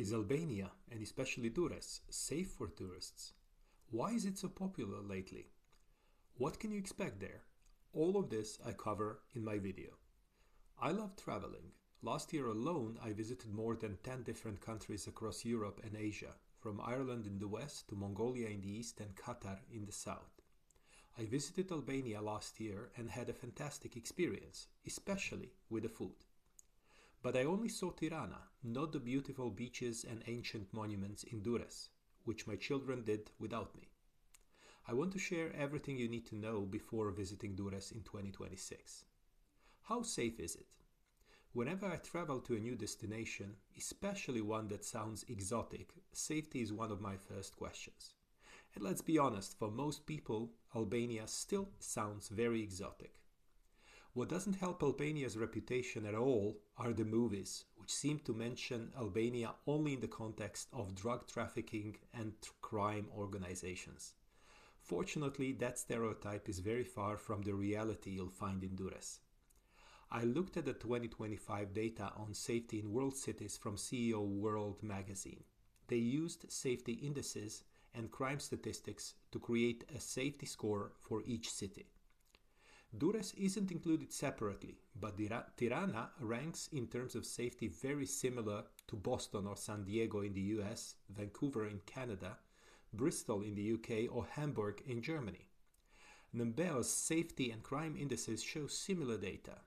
Is Albania, and especially Durres, safe for tourists? Why is it so popular lately? What can you expect there? All of this I cover in my video. I love traveling. Last year alone, I visited more than 10 different countries across Europe and Asia, from Ireland in the west to Mongolia in the east and Qatar in the south. I visited Albania last year and had a fantastic experience, especially with the food. But I only saw Tirana, not the beautiful beaches and ancient monuments in Durres, which my children did without me. I want to share everything you need to know before visiting Durres in 2026. How safe is it? Whenever I travel to a new destination, especially one that sounds exotic, safety is one of my first questions. And let's be honest, for most people, Albania still sounds very exotic. What doesn't help Albania's reputation at all are the movies, which seem to mention Albania only in the context of drug trafficking and crime organizations. Fortunately, that stereotype is very far from the reality you'll find in Durres. I looked at the 2025 data on safety in world cities from CEO World magazine. They used safety indices and crime statistics to create a safety score for each city. Durres isn't included separately, but Tirana ranks in terms of safety very similar to Boston or San Diego in the US, Vancouver in Canada, Bristol in the UK, or Hamburg in Germany. Numbeo's safety and crime indices show similar data.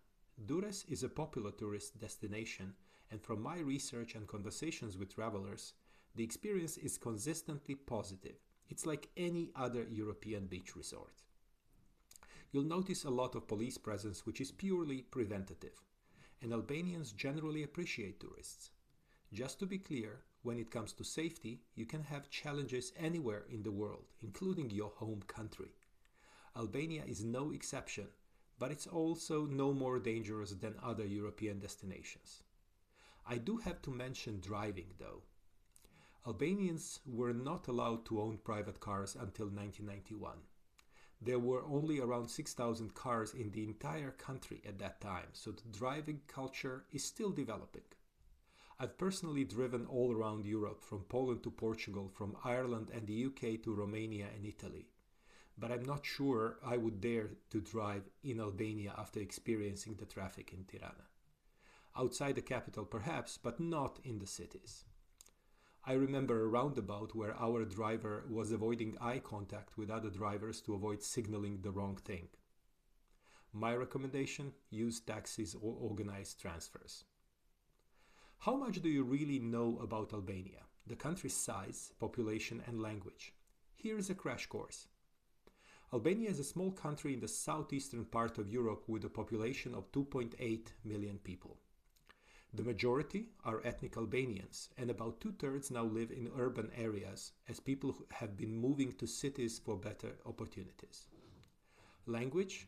Durres is a popular tourist destination, and from my research and conversations with travelers, the experience is consistently positive. It's like any other European beach resort. You'll notice a lot of police presence, which is purely preventative, and Albanians generally appreciate tourists. Just to be clear, when it comes to safety, you can have challenges anywhere in the world, including your home country. Albania is no exception, but it's also no more dangerous than other European destinations. I do have to mention driving, though. Albanians were not allowed to own private cars until 1991. There were only around 6,000 cars in the entire country at that time, so the driving culture is still developing. I've personally driven all around Europe, from Poland to Portugal, from Ireland and the UK to Romania and Italy. But I'm not sure I would dare to drive in Albania after experiencing the traffic in Tirana. Outside the capital perhaps, but not in the cities. I remember a roundabout where our driver was avoiding eye contact with other drivers to avoid signaling the wrong thing. My recommendation: use taxis or organized transfers. How much do you really know about Albania, the country's size, population and language? Here is a crash course. Albania is a small country in the southeastern part of Europe with a population of 2.8 million people. The majority are ethnic Albanians, and about two-thirds now live in urban areas, as people have been moving to cities for better opportunities. Language: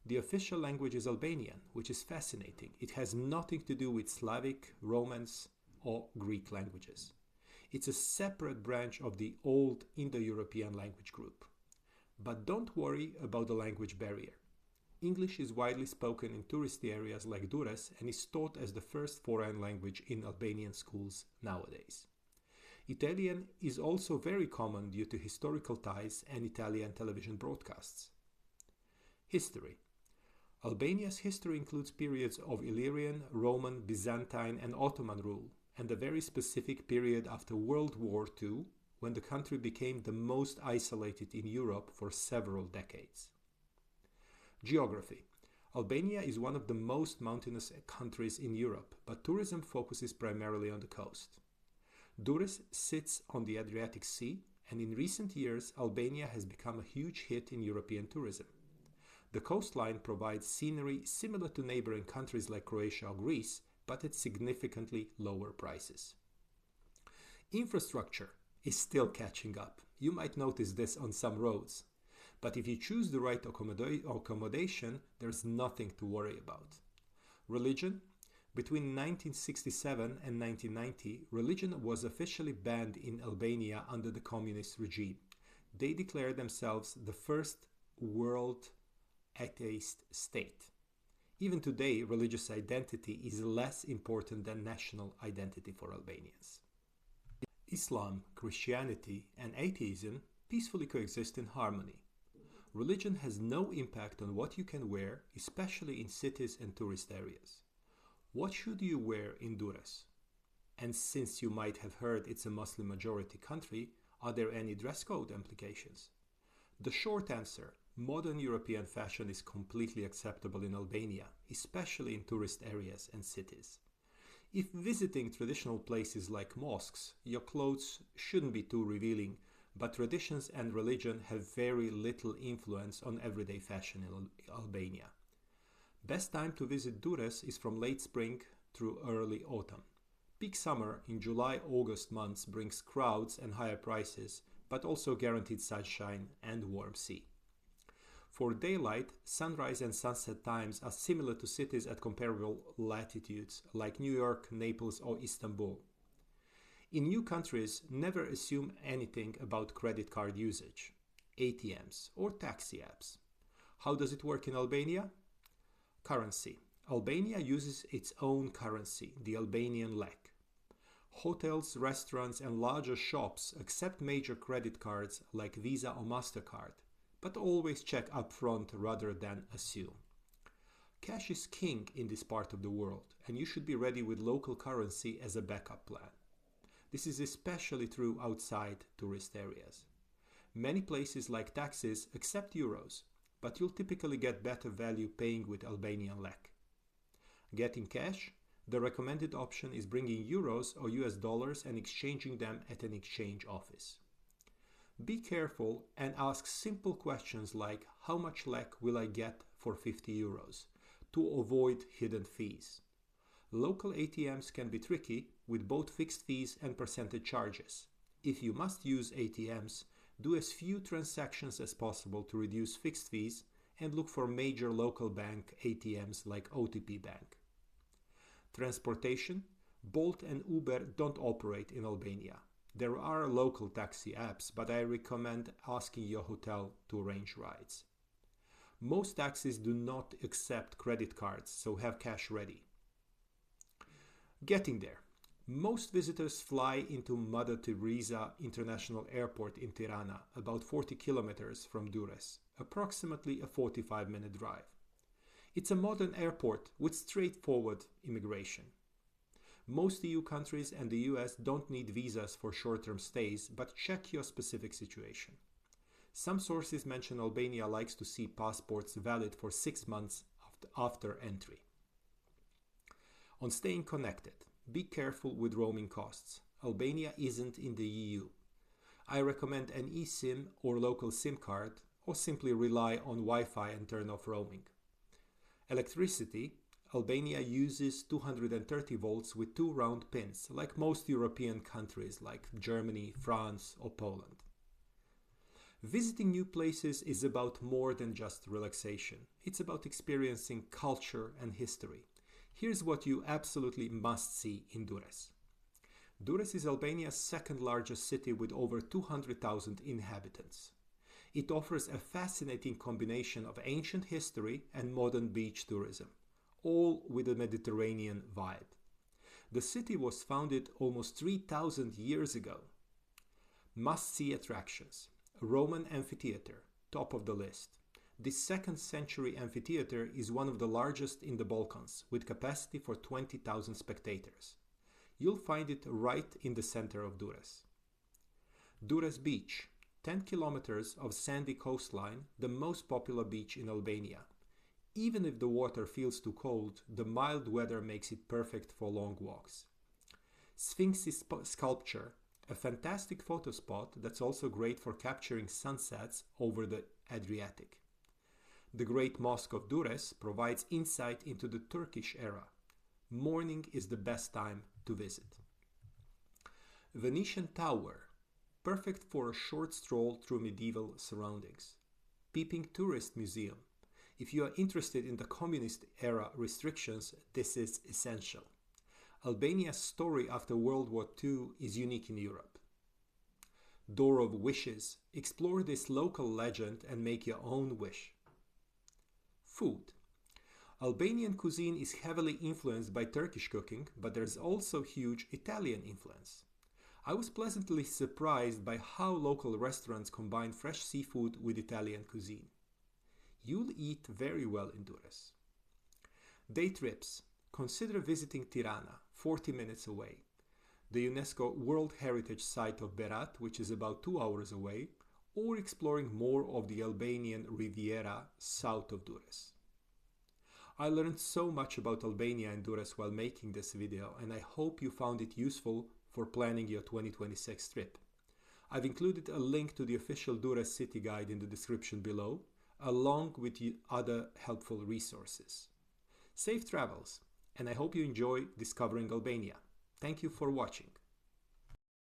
the official language is Albanian, which is fascinating. It has nothing to do with Slavic, Romance, or Greek languages. It's a separate branch of the old Indo-European language group. But don't worry about the language barrier. English is widely spoken in touristy areas like Durres and is taught as the first foreign language in Albanian schools nowadays. Italian is also very common due to historical ties and Italian television broadcasts. History: Albania's history includes periods of Illyrian, Roman, Byzantine and Ottoman rule, and a very specific period after World War II, when the country became the most isolated in Europe for several decades. Geography: Albania is one of the most mountainous countries in Europe, but tourism focuses primarily on the coast. Durres sits on the Adriatic Sea, and in recent years Albania has become a huge hit in European tourism. The coastline provides scenery similar to neighboring countries like Croatia or Greece, but at significantly lower prices. Infrastructure is still catching up. You might notice this on some roads. But if you choose the right accommodation, there's nothing to worry about. Religion: between 1967 and 1990, religion was officially banned in Albania under the communist regime. They declared themselves the first world atheist state. Even today, religious identity is less important than national identity for Albanians. Islam, Christianity, and atheism peacefully coexist in harmony. Religion has no impact on what you can wear, especially in cities and tourist areas. What should you wear in Durres? And since you might have heard it's a Muslim majority country, are there any dress code implications? The short answer: modern European fashion is completely acceptable in Albania, especially in tourist areas and cities. If visiting traditional places like mosques, your clothes shouldn't be too revealing, but traditions and religion have very little influence on everyday fashion in Albania. Best time to visit Durres is from late spring through early autumn. Peak summer in July-August months brings crowds and higher prices, but also guaranteed sunshine and warm sea. For daylight, sunrise and sunset times are similar to cities at comparable latitudes like New York, Naples, or Istanbul. In new countries, never assume anything about credit card usage, ATMs, or taxi apps. How does it work in Albania? Currency. Albania uses its own currency, the Albanian lek. Hotels, restaurants, and larger shops accept major credit cards like Visa or MasterCard, but always check upfront rather than assume. Cash is king in this part of the world, and you should be ready with local currency as a backup plan. This is especially true outside tourist areas. Many places like taxis accept euros, but you'll typically get better value paying with Albanian lek. Getting cash? The recommended option is bringing euros or US dollars and exchanging them at an exchange office. Be careful and ask simple questions like how much lek will I get for 50 euros to avoid hidden fees. Local ATMs can be tricky with both fixed fees and percentage charges. If you must use ATMs, do as few transactions as possible to reduce fixed fees and look for major local bank ATMs like OTP Bank. Transportation: Bolt and Uber don't operate in Albania. There are local taxi apps, but I recommend asking your hotel to arrange rides. Most taxis do not accept credit cards, so have cash ready. Getting there. Most visitors fly into Mother Teresa International Airport in Tirana, about 40 kilometers from Durres, approximately a 45-minute drive. It's a modern airport with straightforward immigration. Most EU countries and the US don't need visas for short-term stays, but check your specific situation. Some sources mention Albania likes to see passports valid for 6 months after entry. On staying connected, be careful with roaming costs. Albania isn't in the EU. I recommend an eSIM or local SIM card, or simply rely on Wi-Fi and turn off roaming. Electricity: Albania uses 230 volts with 2 round pins, like most European countries like Germany, France, or Poland. Visiting new places is about more than just relaxation. It's about experiencing culture and history. Here's what you absolutely must see in Durres. Durres is Albania's second largest city with over 200,000 inhabitants. It offers a fascinating combination of ancient history and modern beach tourism, all with a Mediterranean vibe. The city was founded almost 3,000 years ago. Must-see attractions: Roman amphitheater, top of the list. This 2nd century amphitheater is one of the largest in the Balkans, with capacity for 20,000 spectators. You'll find it right in the center of Durres. Durres Beach, 10 kilometers of sandy coastline, the most popular beach in Albania. Even if the water feels too cold, the mild weather makes it perfect for long walks. Sphinx sculpture, a fantastic photo spot that's also great for capturing sunsets over the Adriatic. The Great Mosque of Durres provides insight into the Turkish era. Morning is the best time to visit. Venetian Tower, perfect for a short stroll through medieval surroundings. Peeping Tourist Museum. If you are interested in the communist era restrictions, this is essential. Albania's story after World War II is unique in Europe. Door of Wishes. Explore this local legend and make your own wish. Food. Albanian cuisine is heavily influenced by Turkish cooking, but there's also huge Italian influence. I was pleasantly surprised by how local restaurants combine fresh seafood with Italian cuisine. You'll eat very well in Durres. Day trips. Consider visiting Tirana, 40 minutes away, the UNESCO World Heritage Site of Berat, which is about 2 hours away, or exploring more of the Albanian Riviera south of Durres. I learned so much about Albania and Durres while making this video, and I hope you found it useful for planning your 2026 trip. I've included a link to the official Durres city guide in the description below, along with other helpful resources. Safe travels, and I hope you enjoy discovering Albania. Thank you for watching.